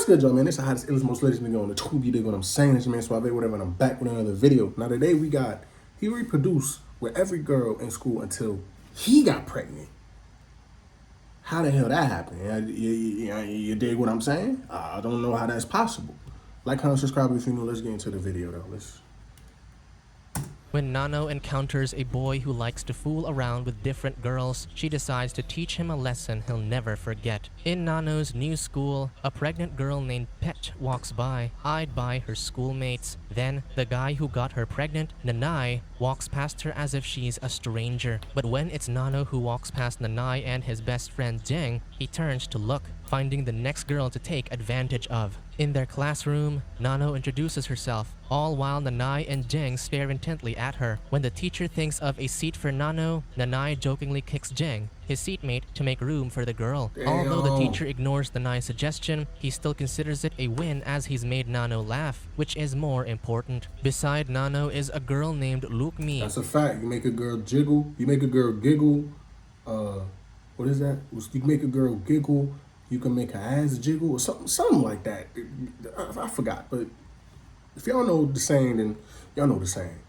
What's good, y'all, man? It's the hottest, illest, most latest nigga on the tube. You dig what I'm saying? It's your man Suave, whatever, and I'm back with another video. Now, today he reproduced with every girl in school until he got pregnant. How the hell that happened? You dig what I'm saying? I don't know how that's possible. Like, comment, subscribe if you're new. Let's get into the video, though. When Nano encounters a boy who likes to fool around with different girls, she decides to teach him a lesson he'll never forget. In Nano's new school, a pregnant girl named Pet walks by, eyed by her schoolmates. Then, the guy who got her pregnant, Nanai, walks past her as if she's a stranger. But when it's Nano who walks past Nanai and his best friend Jeng, he turns to look, finding the next girl to take advantage of. In their classroom, Nano introduces herself, all while Nanai and Jeng stare intently at her. When the teacher thinks of a seat for Nano, Nanai jokingly kicks Jeng, his seatmate, to make room for the girl. Damn. Although the teacher ignores Nanai's suggestion, he still considers it a win as he's made Nano laugh, which is more important. Beside Nano is a girl named Lukmi. That's a fact. You make a girl jiggle. You make a girl giggle. What is that? You make a girl giggle. You can make her ass jiggle or something like that. I forgot, but if y'all know the saying, then y'all know the saying.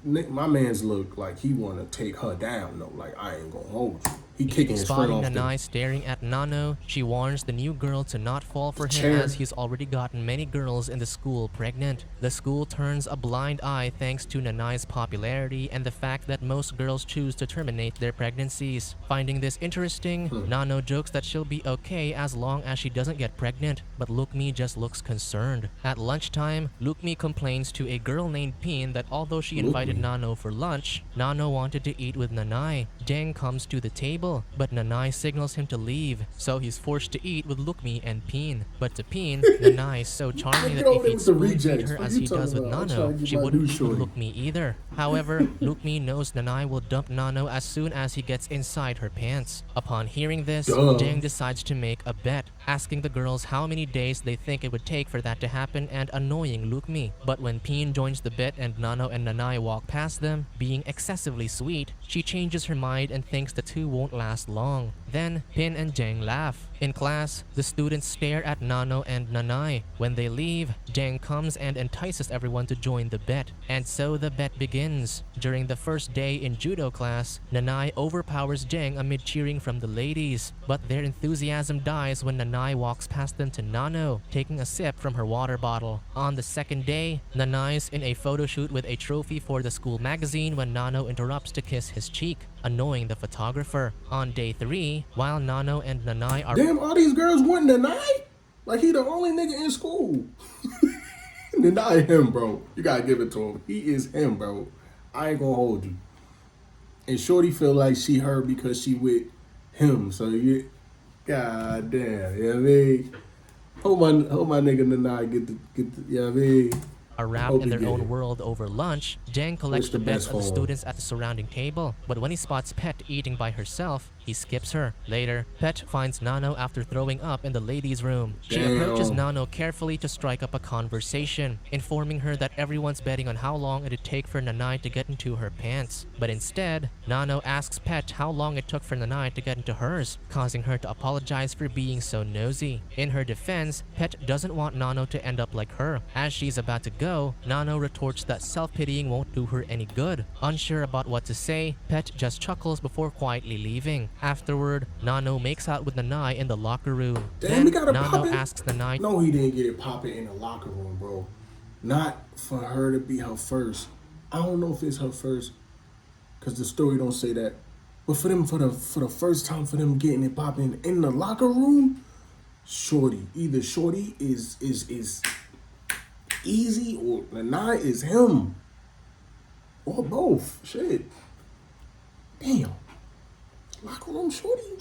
My man's look like he want to take her down, though. Like, I ain't gonna hold you. He kicking his straight off. Spotting Nanai staring at Nano, she warns the new girl to not fall for him as he's already gotten many girls in the school pregnant. The school turns a blind eye thanks to Nanai's popularity and the fact that most girls choose to terminate their pregnancies. Finding this interesting, Nano jokes that she'll be okay as long as she doesn't get pregnant, but Lukmi just looks concerned. At lunchtime, Lukmi complains to a girl named Pin that although she invited Nano for lunch, Nano wanted to eat with Nanai. Jeng comes to the table, but Nanai signals him to leave, so he's forced to eat with Lukmi and Pin. But to Pin, Nanai is so charming that if he'd spoon-feed her as he does with Nano, she wouldn't eat with Lukmi either. However, Lukmi knows Nanai will dump Nano as soon as he gets inside her pants. Upon hearing this, Jeng decides to make a bet, asking the girls how many days they think it would take for that to happen and annoying Lukmi. But when Pin joins the bet and Nano and Nanai walk past them, being excessively sweet, she changes her mind and thinks the two won't last long. Then, Pin and Jeng laugh. In class, the students stare at Nano and Nanai. When they leave, Jeng comes and entices everyone to join the bet. And so the bet begins. During the first day in judo class, Nanai overpowers Jeng amid cheering from the ladies. But their enthusiasm dies when Nanai walks past them to Nano, taking a sip from her water bottle. On the second day, Nanai's in a photo shoot with a trophy for the school magazine when Nano interrupts to kiss his cheek, annoying the photographer. On day 3, while Nano and Nanai are— Damn, all these girls want Nanai? Like, he the only nigga in school. Nanai him, bro. You gotta give it to him. He is him, bro. I ain't gonna hold you. And Shorty feel like she her because she with him. So you, god damn, you know what I mean? Hope my nigga Nanai get the, you know what I mean? are wrapped in their own world over lunch. Jeng collects the bets of the students at the surrounding table, but when he spots Pet eating by herself, he skips her. Later, Pet finds Nano after throwing up in the ladies' room. She approaches Nano carefully to strike up a conversation, informing her that everyone's betting on how long it'd take for Nanai to get into her pants. But instead, Nano asks Pet how long it took for Nanai to get into hers, causing her to apologize for being so nosy. In her defense, Pet doesn't want Nano to end up like her. As she's about to go, Nano retorts that self-pitying won't do her any good. Unsure about what to say, Pet just chuckles before quietly leaving. Afterward, Nano makes out with Nanai in the locker room. Damn, then, Nano asks Nanai— No, he didn't get it popping in the locker room, bro. Not for her to be her first. I don't know if it's her first, because the story don't say that. But for them, for the first time, for them getting it popping in the locker room, Shorty. Either Shorty is easy or Nanai is him. Or both. Shit. Damn. Locker room Shorty.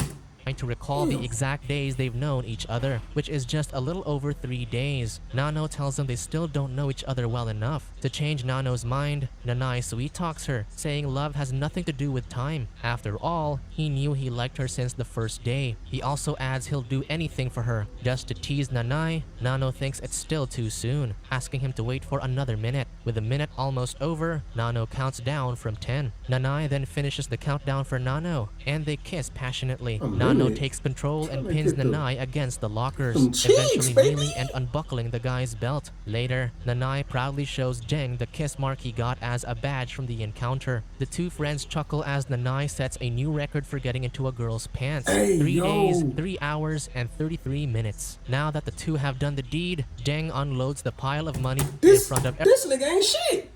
to recall the exact days they've known each other, which is just a little over 3 days. Nano tells them they still don't know each other well enough. To change Nano's mind, Nanai sweet talks her, saying love has nothing to do with time. After all, he knew he liked her since the first day. He also adds he'll do anything for her. Just to tease Nanai, Nano thinks it's still too soon, asking him to wait for another minute. With the minute almost over, Nano counts down from 10. Nanai then finishes the countdown for Nano, and they kiss passionately. A Nano minute? takes control and Trying to pins get the- Nanai against the lockers, them cheeks, eventually baby. kneeling and unbuckling the guy's belt. Later, Nanai proudly shows Jeng the kiss mark he got as a badge from the encounter. The two friends chuckle as Nanai sets a new record for getting into a girl's pants. Hey, 3 days, yo. 3 hours, and 33 minutes. Now that the two have done the deed, Jeng unloads the pile of money in front of This nigga ain't shit.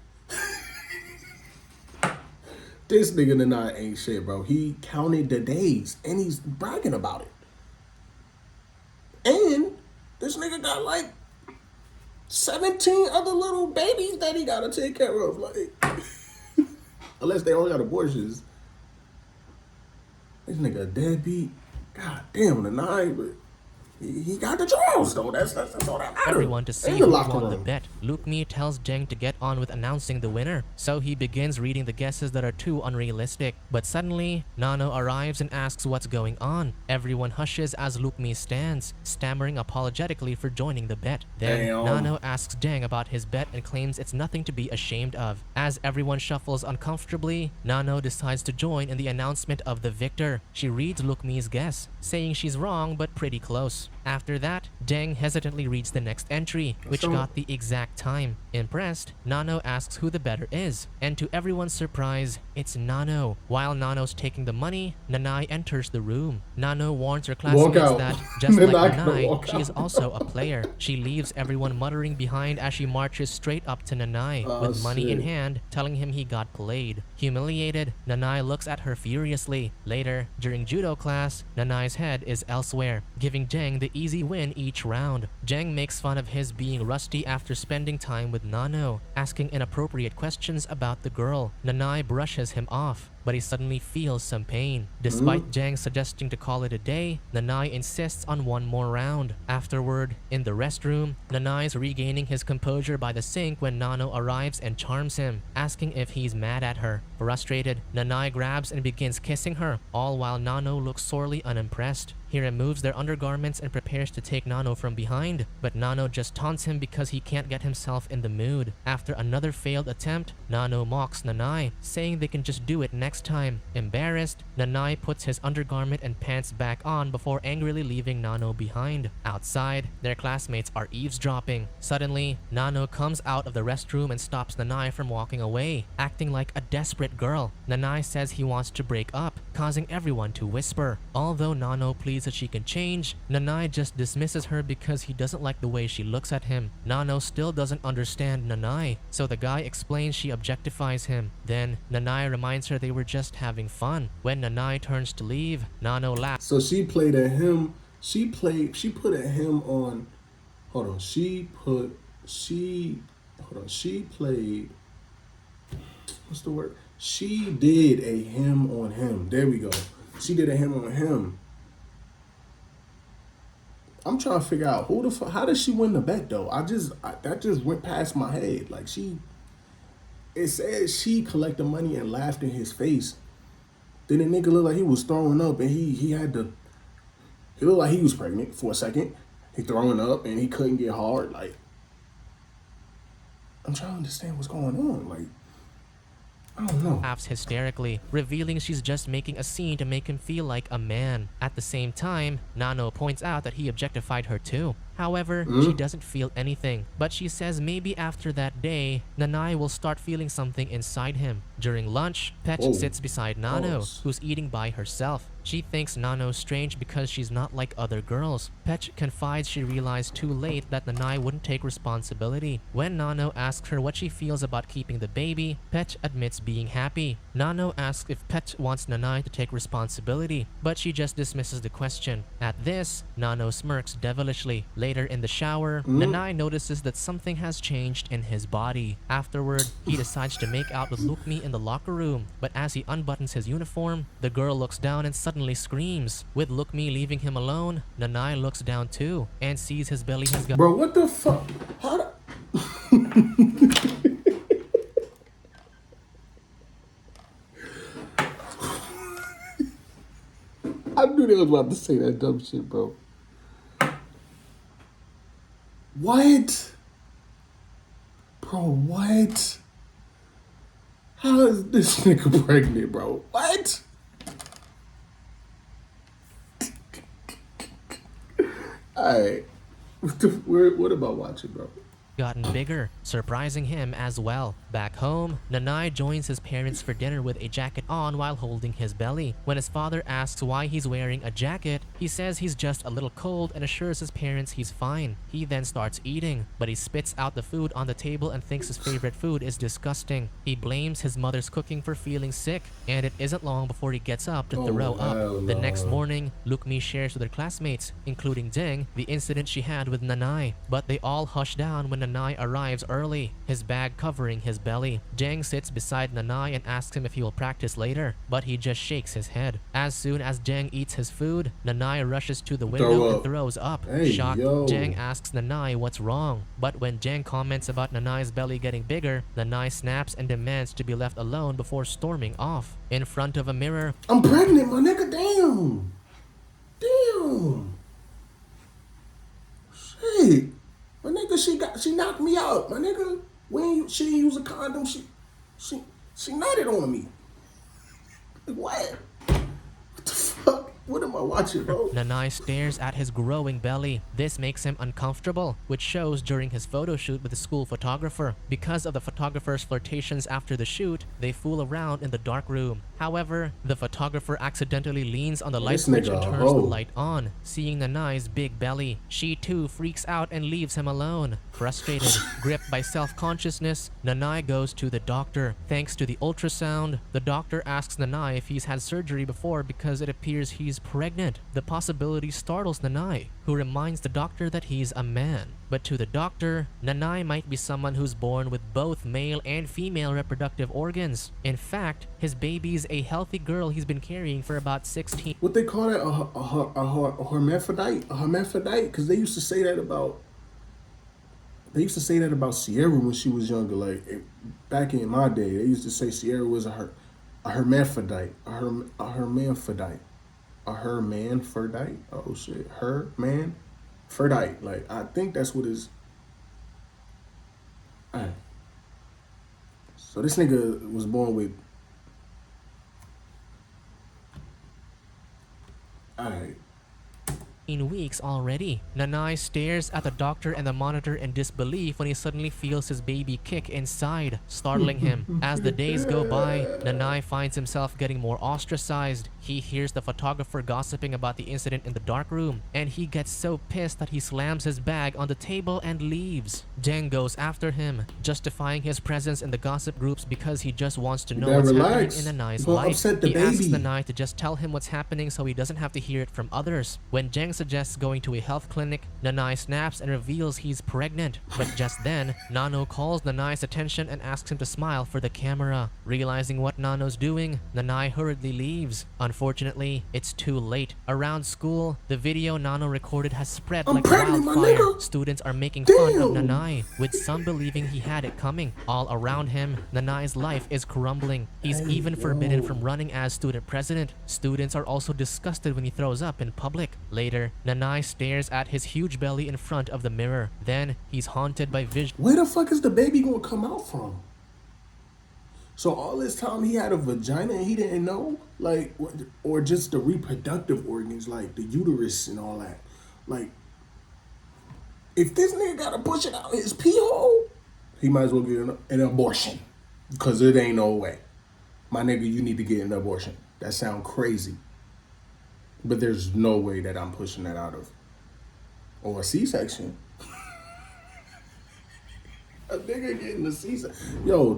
This nigga tonight ain't shit, bro. He counted the days and he's bragging about it. And this nigga got like 17 other little babies that he gotta take care of. Like, unless they all got abortions. This nigga a deadbeat. God damn, tonight, but he got the draws though. That's all that matters. Everyone to see In the who locker won the room. bet. Luke Mi tells Jeng to get on with announcing the winner, so he begins reading the guesses that are too unrealistic. But suddenly, Nano arrives and asks what's going on. Everyone hushes as Luke Mi stands, stammering apologetically for joining the bet. Then, Damn. Nano asks Jeng about his bet and claims it's nothing to be ashamed of. As everyone shuffles uncomfortably, Nano decides to join in the announcement of the victor. She reads Luke Mi's guess, saying she's wrong but pretty close. After that, Jeng hesitantly reads the next entry, which So- got the exact time. Impressed, Nano asks who the bettor is, and to everyone's surprise, it's Nano. While Nano's taking the money, Nanai enters the room. Nano warns her classmates out. that, just They're like not gonna Nanai, walk she is out. also a player. She leaves everyone muttering behind as she marches straight up to Nanai, Oh, with money in shit. hand, telling him he got played. Humiliated, Nanai looks at her furiously. Later, during judo class, Nanai's head is elsewhere, giving Jeng the easy win each round. Jeng makes fun of his being rusty after spending time with Nano, asking inappropriate questions about the girl. Nanai brushes him off, but he suddenly feels some pain. Despite Jeng suggesting to call it a day, Nanai insists on one more round. Afterward, in the restroom, Nanai's regaining his composure by the sink when Nano arrives and charms him, asking if he's mad at her. Frustrated, Nanai grabs and begins kissing her, all while Nano looks sorely unimpressed. He removes their undergarments and prepares to take Nano from behind, but Nano just taunts him because he can't get himself in the mood. After another failed attempt, Nano mocks Nanai, saying they can just do it next time. Embarrassed, Nanai puts his undergarment and pants back on before angrily leaving Nano behind. Outside, their classmates are eavesdropping. Suddenly, Nano comes out of the restroom and stops Nanai from walking away, acting like a desperate girl. Nanai says he wants to break up, causing everyone to whisper. Although Nano pleads that she can change, Nanai just dismisses her because he doesn't like the way she looks at him. Nano still doesn't understand Nanai, so the guy explains she objectifies him. Then, Nanai reminds her they were just having fun. When Nanai turns to leave, Nano laughs. So she played at him. She put at him on. Hold on. She played. What's the word? She did a him on him. There we go. She did a him on him. I'm trying to figure out how did she win the bet though? That just went past my head. Like it said she collected money and laughed in his face. Then the nigga looked like he was throwing up and he looked like he was pregnant for a second. He throwing up and he couldn't get hard. Like, I'm trying to understand what's going on. Like, I don't know. Laughs hysterically, revealing she's just making a scene to make him feel like a man. At the same time, Nano points out that he objectified her too. However, she doesn't feel anything, but she says maybe after that day, Nanai will start feeling something inside him. During lunch, Petch Whoa. sits beside Nano, Pause. who's eating by herself. She thinks Nano's strange because she's not like other girls. Petch confides she realized too late that Nanai wouldn't take responsibility. When Nano asks her what she feels about keeping the baby, Petch admits being happy. Nano asks if Petch wants Nanai to take responsibility, but she just dismisses the question. At this, Nano smirks devilishly. Later in the shower, Nanai notices that something has changed in his body. Afterward, he decides to make out with Luke Mi in the locker room, but as he unbuttons his uniform, the girl looks down and suddenly screams. With Luke Mi leaving him alone, Nanai looks down too and sees his belly has got. Bro, what the fuck? How the... I knew they was about to say that dumb shit, bro. What? Bro, what? How is this nigga pregnant, bro? What? Alright. What about watching, bro? Gotten bigger, surprising him as well. Back home, Nanai joins his parents for dinner with a jacket on while holding his belly. When his father asks why he's wearing a jacket, he says he's just a little cold and assures his parents he's fine. He then starts eating, but he spits out the food on the table and thinks his favorite food is disgusting. He blames his mother's cooking for feeling sick, and it isn't long before he gets up to throw up. The next morning, Lukmi shares with her classmates, including Deng, the incident she had with Nanai, but they all hush down when Nanai arrives early, his bag covering his belly. Jeng sits beside Nanai and asks him if he will practice later, but he just shakes his head. As soon as Jeng eats his food, Nanai rushes to the window and throws up. Shocked, Jeng asks Nanai what's wrong, but when Jeng comments about Nanai's belly getting bigger, Nanai snaps and demands to be left alone before storming off. In front of a mirror, I'm pregnant, my nigga, damn. Damn. Shit. My nigga, she knocked me out. My nigga, she didn't use a condom. She nutted on me. What? What the fuck? What am I watching, bro? Nanai stares at his growing belly. This makes him uncomfortable, which shows during his photo shoot with the school photographer. Because of the photographer's flirtations after the shoot, they fool around in the dark room. However, the photographer accidentally leans on the light switch and turns the light on, seeing Nanai's big belly. She too freaks out and leaves him alone. Frustrated, gripped by self-consciousness, Nanai goes to the doctor. Thanks to the ultrasound, the doctor asks Nanai if he's had surgery before because it appears he's pregnant. The possibility startles Nanai, who reminds the doctor that he's a man. But to the doctor, Nanai might be someone who's born with both male and female reproductive organs. In fact, his baby's a healthy girl he's been carrying for about 16. What they call that? A hermaphrodite? A hermaphrodite? Because they used to say that about... They used to say that about Sierra when she was younger. Like, back in my day, they used to say Sierra was a hermaphrodite. A hermaphrodite. A hermaphrodite? Oh, shit. Hermaphrodite. Like, I think that's what is... Alright. So this nigga was born with... Alright. In weeks already. Nanai stares at the doctor and the monitor in disbelief when he suddenly feels his baby kick inside, startling him. As the days go by, Nanai finds himself getting more ostracized. He hears the photographer gossiping about the incident in the dark room, and he gets so pissed that he slams his bag on the table and leaves. Jeng goes after him, justifying his presence in the gossip groups because he just wants to know what's happening in Nanai's life. He asks Nanai to just tell him what's happening so he doesn't have to hear it from others. When Jeng suggests going to a health clinic, Nanai snaps and reveals he's pregnant. But just then, Nano calls Nanai's attention and asks him to smile for the camera. Realizing what Nano's doing, Nanai hurriedly leaves. Unfortunately, it's too late. Around school, the video Nano recorded has spread like wildfire. Students are making fun of Nanai, with some believing he had it coming. All around him, Nanai's life is crumbling. He's even forbidden from running as student president. Students are also disgusted when he throws up in public. Later, Nanai stares at his huge belly in front of the mirror. Then, he's haunted by visions. Where the fuck is the baby gonna come out from? So all this time he had a vagina and he didn't know? Like, or just the reproductive organs, like the uterus and all that. Like, if this nigga gotta push it out his pee hole, he might as well get an abortion. Because it ain't no way. My nigga, you need to get an abortion. That sound crazy. But there's no way that I'm pushing that out of. Or a C-section. A nigga getting a C-section. Yo,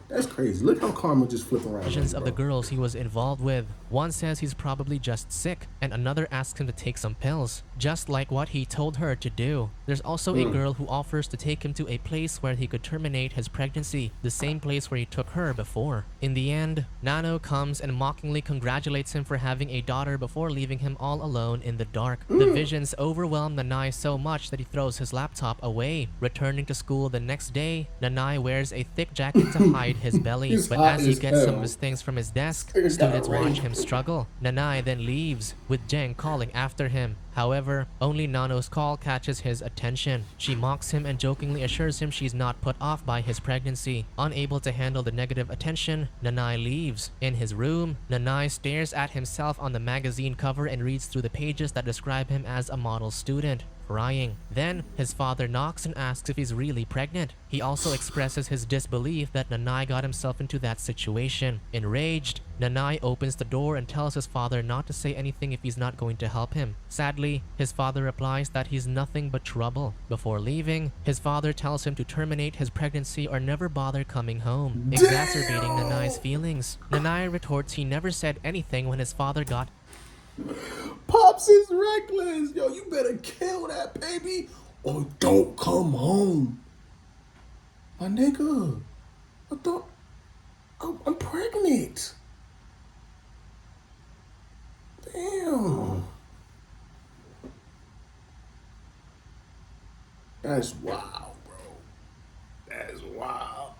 that's crazy. Look how Karma just flipping around. Visions of the girls he was involved with. One says he's probably just sick, and another asks him to take some pills, just like what he told her to do. There's also a girl who offers to take him to a place where he could terminate his pregnancy, the same place where he took her before. In the end, Nano comes and mockingly congratulates him for having a daughter before leaving him all alone in the dark. The visions overwhelm Nanai so much that he throws his laptop away. Returning to school the next day, Nanai wears a thick jacket to hide his belly, but as he gets some of his things from his desk, students watch him struggle. Nanai then leaves, with Jeng calling after him. However, only Nano's call catches his attention. She mocks him and jokingly assures him she's not put off by his pregnancy. Unable to handle the negative attention, Nanai leaves. In his room, Nanai stares at himself on the magazine cover and reads through the pages that describe him as a model student, crying. Then, his father knocks and asks if he's really pregnant. He also expresses his disbelief that Nanai got himself into that situation. Enraged, Nanai opens the door and tells his father not to say anything if he's not going to help him. Sadly, his father replies that he's nothing but trouble. Before leaving, his father tells him to terminate his pregnancy or never bother coming home, exacerbating Nanai's feelings. Nanai retorts he never said anything when his father got. Pops is reckless. Yo, you better kill that baby or don't come home. My nigga, I thought I'm pregnant. Damn. That's wild, bro. That's wild.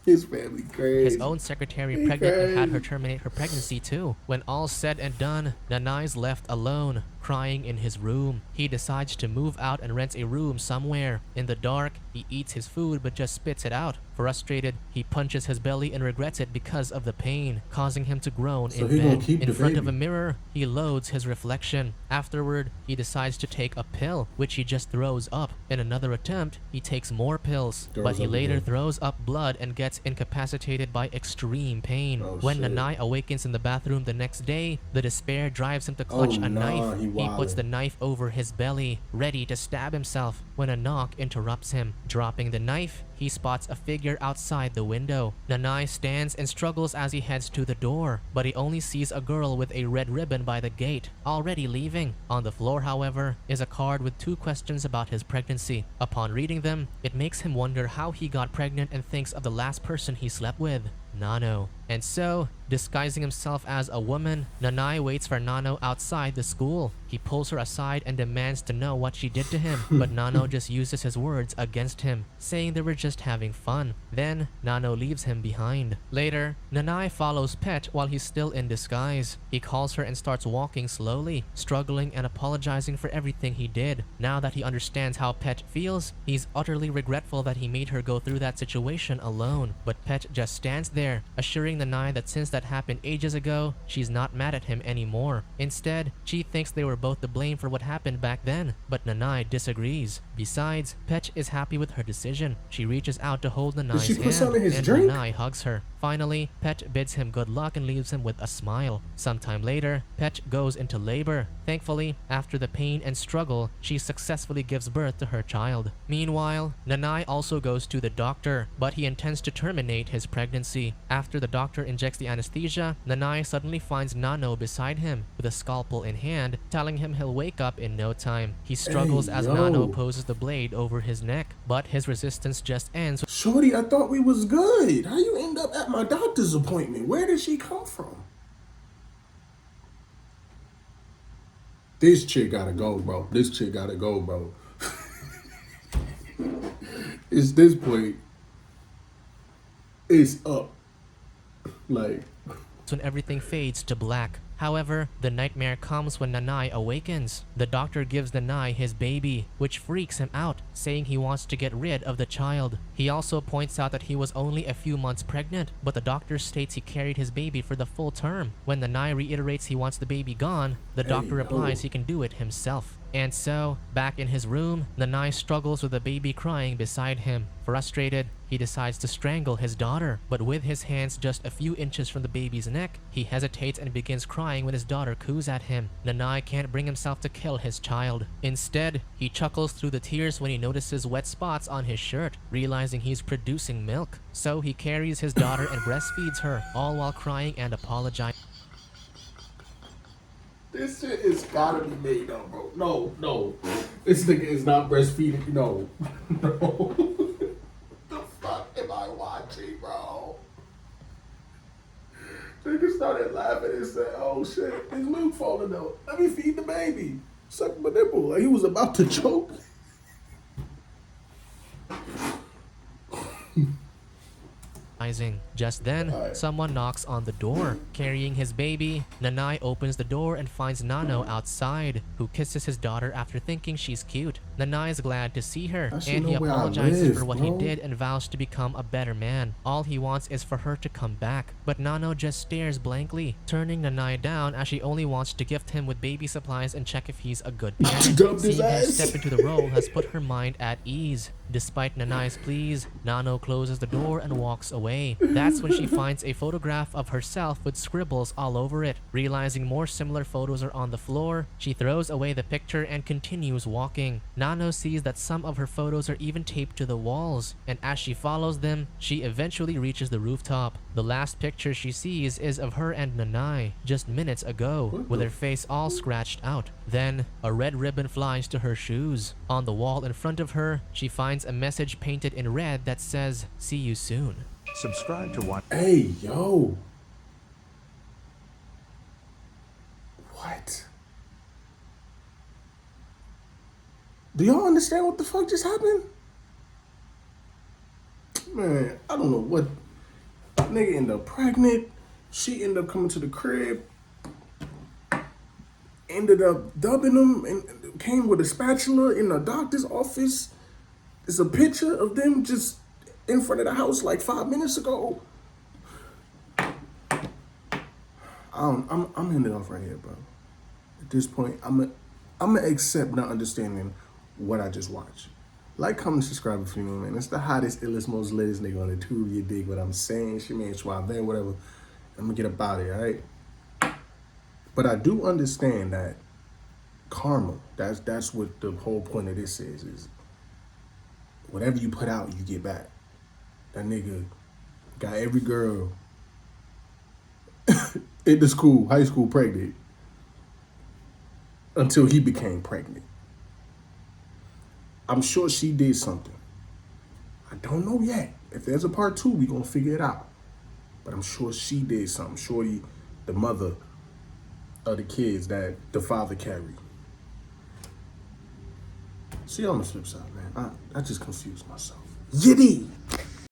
His family crazy. His own secretary pregnant and had her terminate her pregnancy too. When all's said and done, Nanai's left alone, crying in his room. He decides to move out and rents a room somewhere. In the dark, he eats his food but just spits it out. Frustrated, he punches his belly and regrets it because of the pain, causing him to groan in bed. In front of a mirror, he loads his reflection. Afterward, he decides to take a pill, which he just throws up. In another attempt, he takes more pills, but he later throws up blood and gets incapacitated by extreme pain. When Nanai awakens in the bathroom the next day, the despair drives him to clutch a knife. He puts the knife over his belly, ready to stab himself, when a knock interrupts him. Dropping the knife, he spots a figure outside the window. Nanai stands and struggles as he heads to the door, but he only sees a girl with a red ribbon by the gate, already leaving. On the floor, however, is a card with 2 questions about his pregnancy. Upon reading them, it makes him wonder how he got pregnant and thinks of the last person he slept with, Nano. And so, disguising himself as a woman, Nanai waits for Nano outside the school. He pulls her aside and demands to know what she did to him, but Nano just uses his words against him, saying they were just having fun. Then, Nano leaves him behind. Later, Nanai follows Pet while he's still in disguise. He calls her and starts walking slowly, struggling and apologizing for everything he did. Now that he understands how Pet feels, he's utterly regretful that he made her go through that situation alone. But Pet just stands there, assuring Nanai that since that happened ages ago, she's not mad at him anymore. Instead, she thinks they were both to blame for what happened back then, but Nanai disagrees. Besides, Pet is happy with her decision. She reaches out to hold Nanai's hand, and drink? Nanai hugs her. Finally, Pet bids him good luck and leaves him with a smile. Sometime later, Pet goes into labor. Thankfully, after the pain and struggle, she successfully gives birth to her child. Meanwhile, Nanai also goes to the doctor, but he intends to terminate his pregnancy. After the doctor injects the anesthesia, Nanai suddenly finds Nano beside him, with a scalpel in hand, telling him he'll wake up in no time. He struggles as Nano poses the blade over his neck, but his resistance just ends. Shorty, I thought we was good. How you end up at my doctor's appointment? Where did she come from? This chick gotta go, bro. This chick gotta go, bro. It's this point. It's up. Like, when everything fades to black. However, the nightmare comes when Nanai awakens. The doctor gives Nanai his baby, which freaks him out, saying he wants to get rid of the child. He also points out that he was only a few months pregnant, but the doctor states he carried his baby for the full term. When Nanai reiterates he wants the baby gone, the doctor replies he can do it himself. And so, back in his room, Nanai struggles with the baby crying beside him. Frustrated, he decides to strangle his daughter, but with his hands just a few inches from the baby's neck, he hesitates and begins crying when his daughter coos at him. Nanai can't bring himself to kill his child. Instead, he chuckles through the tears when he notices wet spots on his shirt, realizing he's producing milk. So he carries his daughter and breastfeeds her, all while crying and apologizing. this shit is gotta be made up, bro. No. This nigga is not breastfeeding. No. The fuck am I watching, bro? Nigga started laughing and said, oh shit, his milk falling out. Let me feed the baby. Suck my nipple. Like he was about to choke. realizing. Just then, someone knocks on the door, carrying his baby. Nanai opens the door and finds Nano outside, who kisses his daughter after thinking she's cute. Nanai is glad to see her, I should and know he where I apologizes live, for what he bro. did and vows to become a better man. All he wants is for her to come back, but Nano just stares blankly, turning Nanai down as she only wants to gift him with baby supplies and check if he's a good parent. Dubbed his Seeing him ass. step into the role has put her mind at ease. Despite Nanai's pleas, Nano closes the door and walks away. That's when she finds a photograph of herself with scribbles all over it. Realizing more similar photos are on the floor, she throws away the picture and continues walking. Nano sees that some of her photos are even taped to the walls, and as she follows them, she eventually reaches the rooftop. The last picture she sees is of her and Nanai just minutes ago, with her face all scratched out. Then, a red ribbon flies to her shoes. On the wall in front of her, she finds a message painted in red that says, "See you soon." Subscribe to One. Hey, yo. What? Do y'all understand what the fuck just happened? Man, I don't know what. Nigga ended up pregnant. She ended up coming to the crib. Ended up dubbing him and came with a spatula in the doctor's office. It's a picture of them just in front of the house like 5 minutes ago. I'm ending off right here, bro. At this point, I'm gonna accept not understanding what I just watched. Like, comment, subscribe if you know, man. It's the hottest, illest, most latest nigga on the tube. You dig what I'm saying? She man, Schwab, whatever. I'm gonna get up out of here, all right? But I do understand that karma, that's what the whole point of this is whatever you put out, you get back. That nigga got every girl in the school, high school, pregnant until he became pregnant. I'm sure she did something. I don't know yet. If there's a part 2, we gonna figure it out. But I'm sure she did something. Shorty, the mother of the kids that the father carried. See you on the flip side, man. I just confused myself. Yiddy!